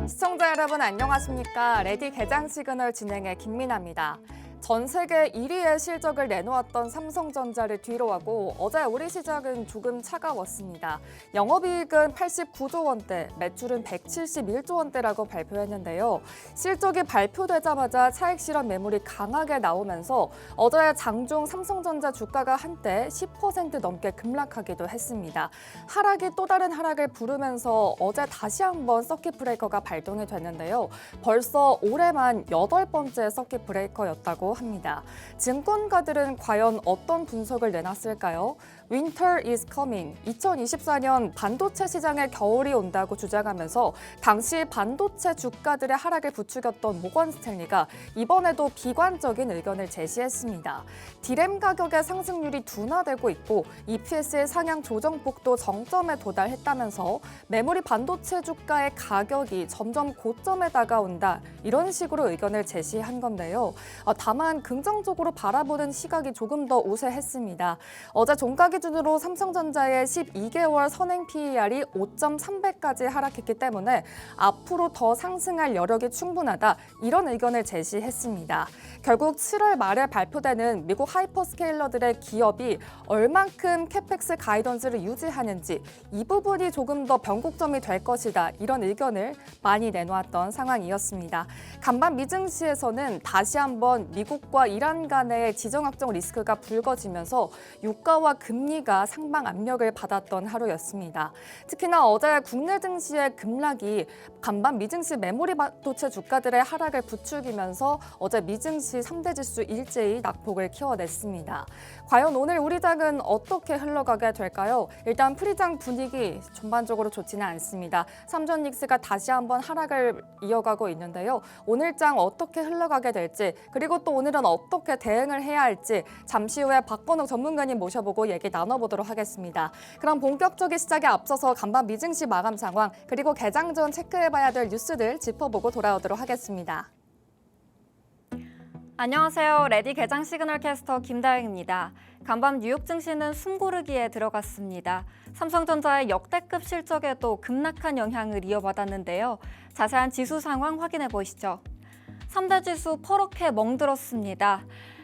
시청자 여러분 안녕하십니까? 레디 개장 시그널 진행의 김민아입니다. 전 세계 1위의 실적을 내놓았던 삼성전자를 뒤로하고 어제 우리 시장은 조금 차가웠습니다. 영업이익은 89조 원대, 매출은 171조 원대라고 발표했는데요. 실적이 발표되자마자 차익 실현 매물이 강하게 나오면서 어제 장중 삼성전자 주가가 한때 10% 넘게 급락하기도 했습니다. 하락이 또 다른 하락을 부르면서 어제 다시 한번 서킷 브레이커가 발동이 됐는데요. 벌써 올해만 8번째 서킷 브레이커였다고 합니다. 증권가들은 과연 어떤 분석을 내놨을까요? Winter is coming. 2024년 반도체 시장에 겨울이 온다고 주장하면서 당시 반도체 주가들의 하락을 부추겼던 모건 스탠리가 이번에도 비관적인 의견을 제시했습니다. 디램 가격의 상승률이 둔화되고 있고 EPS의 상향 조정폭도 정점에 도달했다면서 메모리 반도체 주가의 가격이 점점 고점에 다가온다. 이런 식으로 의견을 제시한 건데요. 다만 긍정적으로 바라보는 시각이 조금 더 우세했습니다. 어제 종가 기준으로 삼성전자의 12개월 선행 PER이 5.3배까지 하락했기 때문에 앞으로 더 상승할 여력이 충분하다. 이런 의견을 제시했습니다. 결국 7월 말에 발표되는 미국 하이퍼스케일러들의 기업이 얼만큼 캐펙스 가이던스를 유지하는지 이 부분이 조금 더 변곡점이 될 것이다. 이런 의견을 많이 내놓았던 상황이었습니다. 간밤 미증시에서는 다시 한번 미국과 이란 간의 지정학적 리스크가 불거지면서 유가와 금리가 상방 압력을 받았던 하루였습니다. 특히나 어제 국내 증시의 급락이 간밤 미증시 메모리 반도체 주가들의 하락을 부추기면서 어제 미증시 3대 지수 일제히 낙폭을 키워냈습니다. 과연 오늘 우리 장은 어떻게 흘러가게 될까요? 일단 프리장 분위기 전반적으로 좋지는 않습니다. 삼전 닉스가 다시 한번 하락을 이어가고 있는데요. 오늘 장 어떻게 흘러가게 될지 그리고 또 오늘은 어떻게 대응을 해야 할지 잠시 후에 박건욱 전문가님 모셔보고 얘기 나눠보도록 하겠습니다. 그럼 본격적인 시작에 앞서서 간밤 미증시 마감 상황 그리고 개장 전 체크해봐야 될 뉴스들 짚어보고 돌아오도록 하겠습니다. 안녕하세요. 레디 개장 시그널 캐스터 김다영입니다. 간밤 뉴욕 증시는 숨고르기에 들어갔습니다. 삼성전자의 역대급 실적에도 급락한 영향을 이어받았는데요. 자세한 지수 상황 확인해 보시죠. 3대 지수 퍼렇게 멍들었습니다.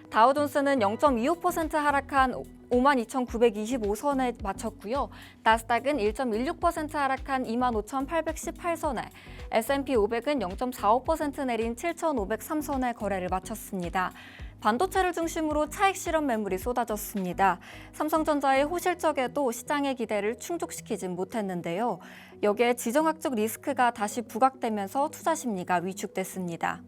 다우존스는 0.25% 하락한 52,925선에 마쳤고요. 나스닥은 1.16% 하락한 25,818선에, S&P 500은 0.45% 내린 7,503선에 거래를 마쳤습니다. 반도체를 중심으로 차익 실현 매물이 쏟아졌습니다. 삼성전자의 호실적에도 시장의 기대를 충족시키진 못했는데요. 여기에 지정학적 리스크가 다시 부각되면서 투자 심리가 위축됐습니다.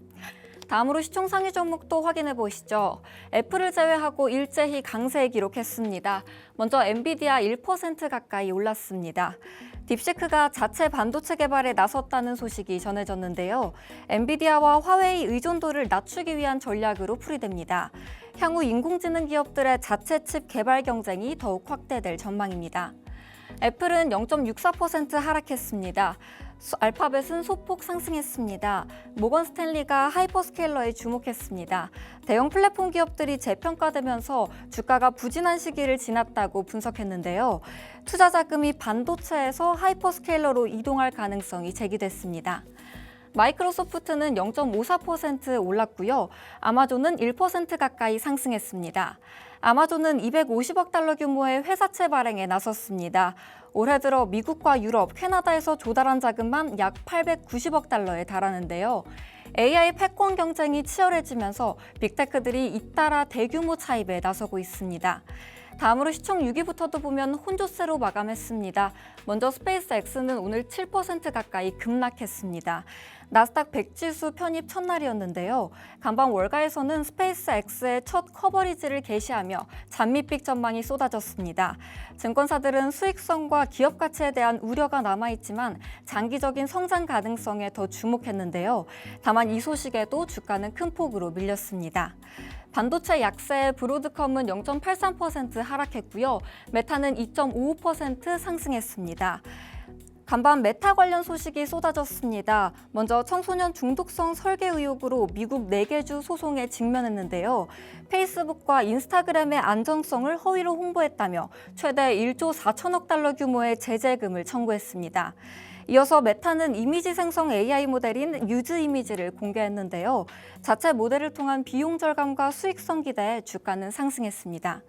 다음으로 시총 상위 종목도 확인해 보시죠. 애플을 제외하고 일제히 강세 기록했습니다. 먼저 엔비디아 1% 가까이 올랐습니다. 딥시크가 자체 반도체 개발에 나섰다는 소식이 전해졌는데요. 엔비디아와 화웨이 의존도를 낮추기 위한 전략으로 풀이됩니다. 향후 인공지능 기업들의 자체 칩 개발 경쟁이 더욱 확대될 전망입니다. 애플은 0.64% 하락했습니다. 알파벳은 소폭 상승했습니다. 모건 스탠리가 하이퍼스케일러에 주목했습니다. 대형 플랫폼 기업들이 재평가되면서 주가가 부진한 시기를 지났다고 분석했는데요. 투자 자금이 반도체에서 하이퍼스케일러로 이동할 가능성이 제기됐습니다. 마이크로소프트는 0.54% 올랐고요. 아마존은 1% 가까이 상승했습니다. 아마존은 250억 달러 규모의 회사채 발행에 나섰습니다. 올해 들어 미국과 유럽, 캐나다에서 조달한 자금만 약 890억 달러에 달하는데요. AI 패권 경쟁이 치열해지면서 빅테크들이 잇따라 대규모 차입에 나서고 있습니다. 다음으로 시총 6위부터도 보면 혼조세로 마감했습니다. 먼저 스페이스X는 오늘 7% 가까이 급락했습니다. 나스닥 100 지수 편입 첫날이었는데요. 간밤 월가에서는 스페이스X의 첫 커버리지를 게시하며 잔밋빛 전망이 쏟아졌습니다. 증권사들은 수익성과 기업 가치에 대한 우려가 남아있지만 장기적인 성장 가능성에 더 주목했는데요. 다만 이 소식에도 주가는 큰 폭으로 밀렸습니다. 반도체 약세의 브로드컴은 0.83% 하락했고요. 메타는 2.55% 상승했습니다. 간밤 메타 관련 소식이 쏟아졌습니다. 먼저 청소년 중독성 설계 의혹으로 미국 4개 주 소송에 직면했는데요. 페이스북과 인스타그램의 안정성을 허위로 홍보했다며 최대 1조 4천억 달러 규모의 제재금을 청구했습니다. 이어서 메타는 이미지 생성 AI 모델인 뮤즈 이미지를 공개했는데요. 자체 모델을 통한 비용 절감과 수익성 기대에 주가는 상승했습니다.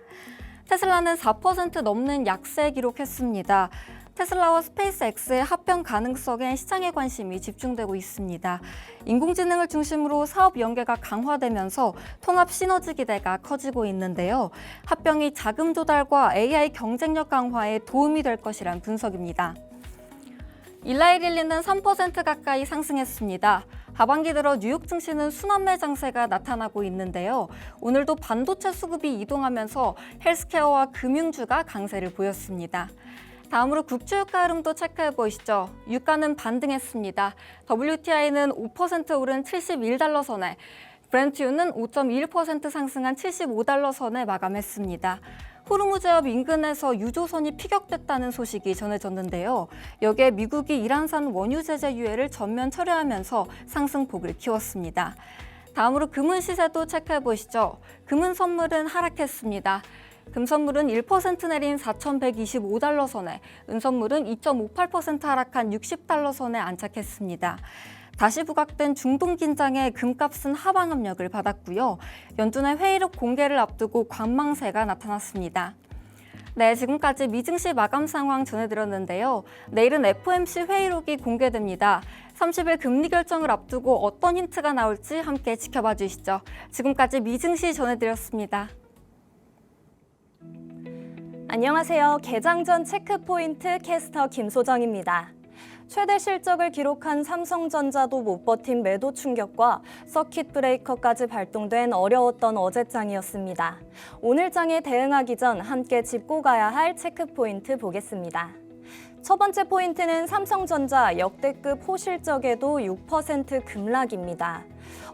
테슬라는 4% 넘는 약세 기록했습니다. 테슬라와 스페이스X의 합병 가능성에 시장의 관심이 집중되고 있습니다. 인공지능을 중심으로 사업 연계가 강화되면서 통합 시너지 기대가 커지고 있는데요. 합병이 자금 조달과 AI 경쟁력 강화에 도움이 될 것이란 분석입니다. 일라이릴리는 3% 가까이 상승했습니다. 하반기 들어 뉴욕 증시는 순환매 장세가 나타나고 있는데요. 오늘도 반도체 수급이 이동하면서 헬스케어와 금융주가 강세를 보였습니다. 다음으로 국제유가 흐름도 체크해 보시죠. 유가는 반등했습니다. WTI는 5% 오른 71달러 선에, 브렌트유는 5.1% 상승한 75달러 선에 마감했습니다. 호르무즈협 인근에서 유조선이 피격됐다는 소식이 전해졌는데요. 여기에 미국이 이란산 원유 제재 유예를 전면 철회하면서 상승폭을 키웠습니다. 다음으로 금은 시세도 체크해 보시죠. 금은 선물은 하락했습니다. 금 선물은 1% 내린 4,125달러 선에, 은 선물은 2.58% 하락한 60달러 선에 안착했습니다. 다시 부각된 중동 긴장에 금값은 하방 압력을 받았고요. 연준의 회의록 공개를 앞두고 관망세가 나타났습니다. 네, 지금까지 미증시 마감 상황 전해드렸는데요. 내일은 FOMC 회의록이 공개됩니다. 30일 금리 결정을 앞두고 어떤 힌트가 나올지 함께 지켜봐 주시죠. 지금까지 미증시 전해드렸습니다. 안녕하세요. 개장 전 체크포인트 캐스터 김소정입니다. 최대 실적을 기록한 삼성전자도 못 버틴 매도 충격과 서킷 브레이커까지 발동된 어려웠던 어제장이었습니다. 오늘 장에 대응하기 전 함께 짚고 가야 할 체크포인트 보겠습니다. 첫 번째 포인트는 삼성전자 역대급 호실적에도 6% 급락입니다.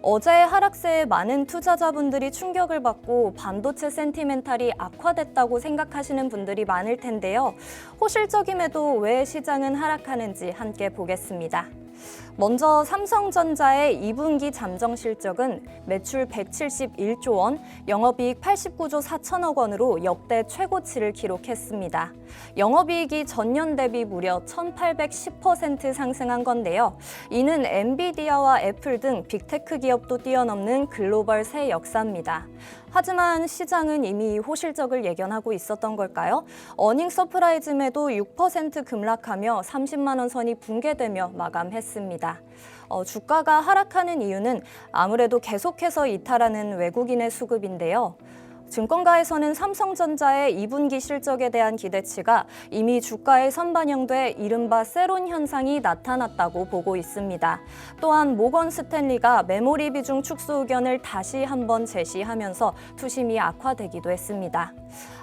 어제의 하락세에 많은 투자자분들이 충격을 받고 반도체 센티멘탈이 악화됐다고 생각하시는 분들이 많을 텐데요. 호실적임에도 왜 시장은 하락하는지 함께 보겠습니다. 먼저 삼성전자의 2분기 잠정 실적은 매출 171조 원, 영업이익 89조 4천억 원으로 역대 최고치를 기록했습니다. 영업이익이 전년 대비 무려 1810% 상승한 건데요. 이는 엔비디아와 애플 등 빅테크 기업도 뛰어넘는 글로벌 새 역사입니다. 하지만 시장은 이미 호실적을 예견하고 있었던 걸까요? 어닝 서프라이즈에도 6% 급락하며 30만 원 선이 붕괴되며 마감했습니다. 주가가 하락하는 이유는 아무래도 계속해서 이탈하는 외국인의 수급인데요. 증권가에서는 삼성전자의 2분기 실적에 대한 기대치가 이미 주가에 선반영돼 이른바 세론 현상이 나타났다고 보고 있습니다. 또한 모건 스탠리가 메모리 비중 축소 의견을 다시 한번 제시하면서 투심이 악화되기도 했습니다.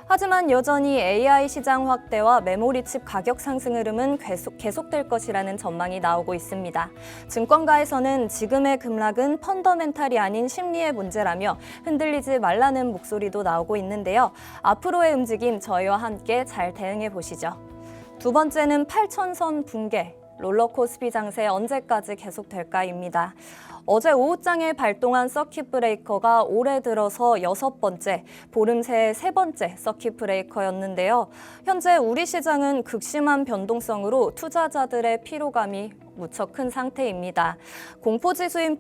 하지만 여전히 AI 시장 확대와 메모리 칩 가격 상승 흐름은 계속될 것이라는 전망이 나오고 있습니다. 증권가에서는 지금의 급락은 펀더멘탈이 아닌 심리의 문제라며 흔들리지 말라는 목소리도 나오고 있는데요. 앞으로의 움직임 저희와 함께 잘 대응해 보시죠. 두 번째는 8,000선 붕괴. 롤러코스피 장세 언제까지 계속될까입니다. 어제 오후장에 발동한 서킷 브레이커가 올해 들어서 6번째, 보름 새의 3번째 서킷 브레이커였는데요. 현재 우리 시장은 극심한 변동성으로 투자자들의 피로감이 무척 큰 상태입니다. 공포지수인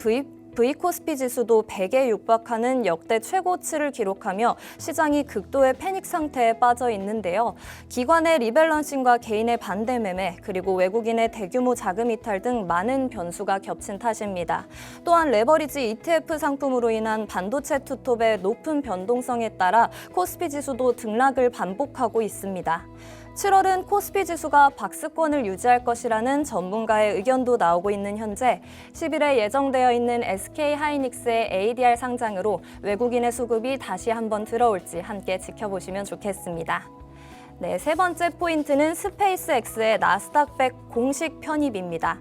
V코스피 지수도 100에 육박하는 역대 최고치를 기록하며 시장이 극도의 패닉 상태에 빠져 있는데요. 기관의 리밸런싱과 개인의 반대 매매, 그리고 외국인의 대규모 자금 이탈 등 많은 변수가 겹친 탓입니다. 또한 레버리지 ETF 상품으로 인한 반도체 투톱의 높은 변동성에 따라 코스피 지수도 등락을 반복하고 있습니다. 7월은 코스피 지수가 박스권을 유지할 것이라는 전문가의 의견도 나오고 있는 현재 10일에 예정되어 있는 SK하이닉스의 ADR 상장으로 외국인의 수급이 다시 한번 들어올지 함께 지켜보시면 좋겠습니다. 네, 세 번째 포인트는 스페이스X의 나스닥 100 공식 편입입니다.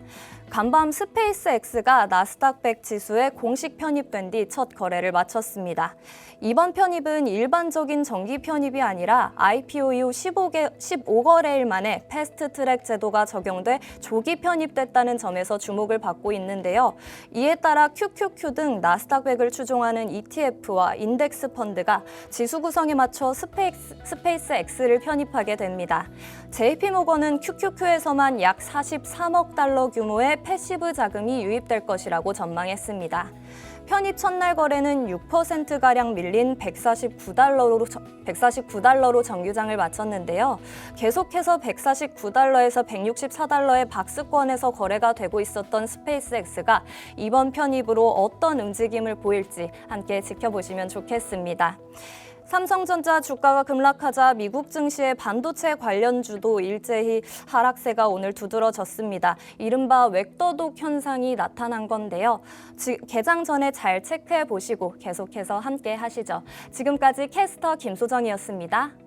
간밤 스페이스X가 나스닥 100 지수에 공식 편입된 뒤 첫 거래를 마쳤습니다. 이번 편입은 일반적인 정기 편입이 아니라 IPO 이후 15거래일 만에 패스트트랙 제도가 적용돼 조기 편입됐다는 점에서 주목을 받고 있는데요. 이에 따라 QQQ 등 나스닥 100을 추종하는 ETF와 인덱스 펀드가 지수 구성에 맞춰 스페이스X를 편입 편입하게 됩니다. JP모건은 QQQ에서만 약 43억 달러 규모의 패시브 자금이 유입될 것이라고 전망했습니다. 편입 첫날 거래는 6%가량 밀린 149달러로 정규장을 마쳤는데요. 계속해서 149달러에서 164달러의 박스권에서 거래가 되고 있었던 스페이스X가 이번 편입으로 어떤 움직임을 보일지 함께 지켜보시면 좋겠습니다. 삼성전자 주가가 급락하자 미국 증시의 반도체 관련주도 일제히 하락세가 오늘 두드러졌습니다. 이른바 웩더독 현상이 나타난 건데요. 개장 전에 잘 체크해 보시고 계속해서 함께 하시죠. 지금까지 캐스터 김소정이었습니다.